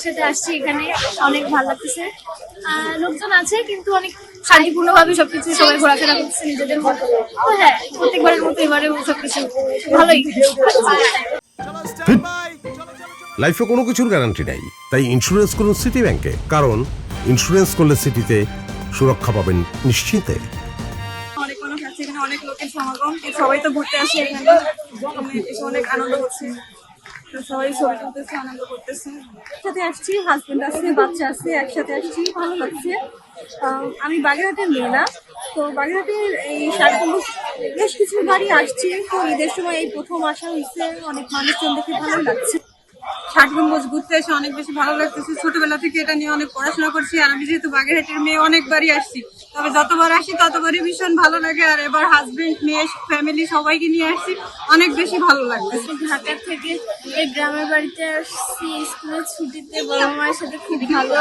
সাথে আসছি এখানে, অনেক ভালো লাগতেছে। লোকজন আছে কিন্তু অনেক শান্তিপূর্ণভাবে সবকিছু সবাই ঘোরাফেরা করতেছে নিজেদের মতো। তো হ্যাঁ, প্রত্যেকবারের মতো এবারেও সবকিছু ভালোই। লাইফে কোনো কিছুর গ্যারান্টি নাই, তাই ইন্স্যুরেন্স করুন সিটি ব্যাংকে, কারণ ইন্স্যুরেন্স করলে সিটিতে সুরক্ষা পাবেন নিশ্চিন্তে। অনেক মানুষ আছে এখানে, অনেক লোকের সমাগম, সবাই তো ঘুরতে আসে এখানে, এসে অনেক আনন্দ হচ্ছে, সবাই ছবি তুলতেছে, আনন্দ করতেছে। একসাথে আসছি, হাজবেন্ড আছে, বাচ্চা আছে, একসাথে আসছি, ভালো লাগছে। আমি বাগেরহাটের মেয়ে না, তো বাগেরহাটের এই 7 গম্বুজ বেশ কিছু বাড়ি আসছি, তো ঈদের সময় এই প্রথম আসা হয়েছে, অনেক মানুষজন দেখে ভালো লাগছে। 7 গম্বুজ ঘুরতে এসে অনেক বেশি ভালো লাগতেছে। ছোটবেলা থেকে এটা নিয়ে অনেক পড়াশোনা করছি, আর আমি যেহেতু বাগেরহাটের মেয়ে অনেকবারই আসছি, তবে যতবার আসি ততবারই ভীষণ ভালো লাগে। আর এবার হাজবেন্ড, মেয়ে, ফ্যামিলি সবাইকে নিয়ে আসছি, অনেক বেশি ভালো লাগতেছে। ঢাকা থেকে এই গ্রামের বাড়িতে আসছি স্কুলের ছুটিতে, বাবা মায়ের সাথে খুব ভালো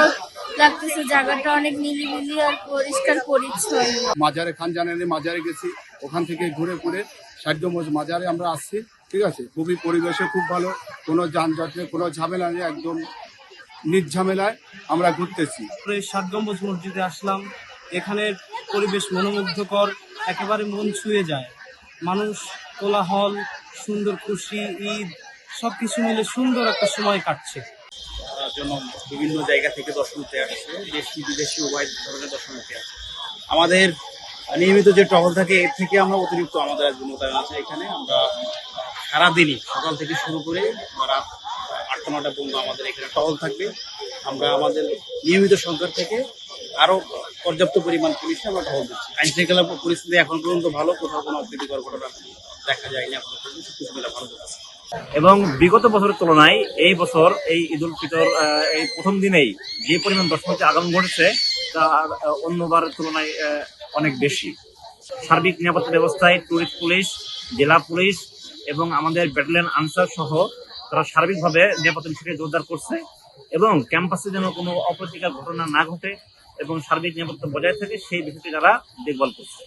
লাগতেছে। জায়গাটা অনেক নিরিবিলি আর পরিষ্কার পরিচ্ছন্ন। মাজারে খান জানালে মাজারে গেছি, ওখান থেকে ঘুরে ঘুরে 7 গম্বুজ মাজারে আমরা আসছি। ঠিক আছে, খুবই পরিবেশে খুব ভালো, কোনো যানজটে কোনো ঝামেলা নেই, একদম নির্ঝামেলায় আমরা ঘুরতেছি। 7 গম্বুজ মসজিদে আসলাম, এখানের পরিবেশ মনোমুগ্ধকর, একেবারে মন ছুঁয়ে যায়। মানুষ, কোলাহল, সুন্দর খুশি, ঈদ সবকিছু মিলে সুন্দর একটা সময় কাটছে। জন্য বিভিন্ন জায়গা থেকে দর্শনার্থী আসছে, দেশি বিদেশি উভয় ধরনের দর্শনার্থী আছে। আমাদের নিয়মিত যে টহল থাকে এর থেকে আমরা অতিরিক্ত আমাদের আজকে মোতায়েন আছে এখানে। আমরা সারাদিনই সকাল থেকে শুরু করে রাত 8-9টা পর্যন্ত আমাদের এখানে টহল থাকবে। আমরা আমাদের নিয়মিত সংখ্যার থেকে আরো পর্যাপ্ত পরিমাণ পুলিশে আমরা টহল দিচ্ছি। আইন শৃঙ্খলা পরিস্থিতি এখন পর্যন্ত ভালো, কোথাও কোনো অপ্রীতিকর ঘটনা দেখা যায়নি, এখন পর্যন্ত সবকিছু মিলে ভালো চলছে। এবং বিগত বছরের তুলনায় এই বছর এই ঈদ উল ফিতর এই প্রথম দিনেই যে পরিমাণ দর্শনার্থী আগমন ঘটেছে তা অন্যবারের তুলনায় অনেক বেশি। সার্বিক নিরাপত্তা ব্যবস্থায় টুরিস্ট পুলিশ, জেলা পুলিশ এবং আমাদের ব্যাটালিয়ন আনসার সহ তারা সার্বিকভাবে নিরাপত্তা বিষয়টি জোরদার করছে এবং ক্যাম্পাসে যেন কোনো অপ্রীতিকর ঘটনা না ঘটে এবং সার্বিক নিরাপত্তা বজায় থাকে সেই বিষয়টি তারা দেখভাল করছে।